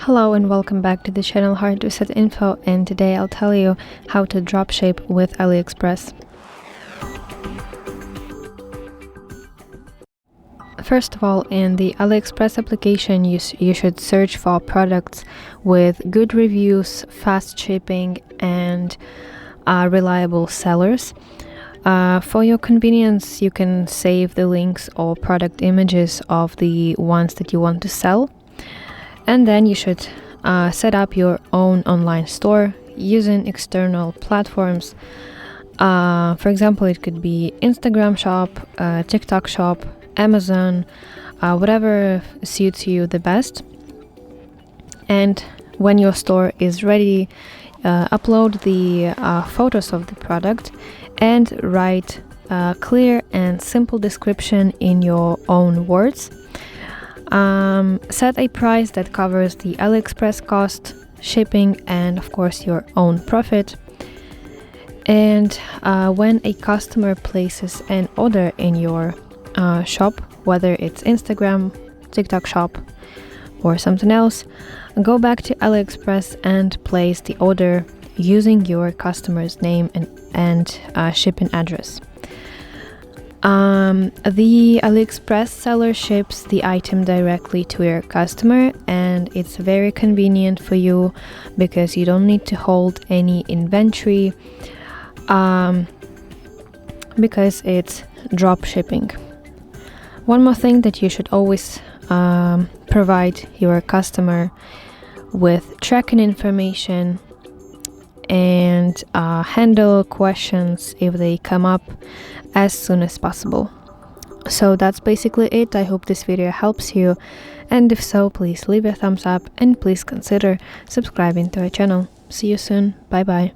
Hello and welcome back to the channel HardReset.Info, and today I'll tell you how to dropship with AliExpress. First of all, in the AliExpress application, you should search for products with good reviews, fast shipping, and reliable sellers. For your convenience, you can save the links or product images of the ones that you want to sell. And then you should set up your own online store using external platforms. For example, it could be Instagram shop, TikTok shop, Amazon, whatever suits you the best. And when your store is ready, upload the photos of the product and write a clear and simple description in your own words. Set a price that covers the AliExpress cost, shipping, and of course your own profit. And when a customer places an order in your shop, whether it's Instagram, TikTok shop, or something else, go back to AliExpress and place the order using your customer's name and shipping address. The AliExpress seller ships the item directly to your customer, and it's very convenient for you because you don't need to hold any inventory because it's drop shipping. One more thing that you should always provide your customer with tracking information and handle questions if they come up as soon as possible. So that's basically it. I hope this video helps you, and if so, please leave a thumbs up and please consider subscribing to our channel. See you soon. Bye bye.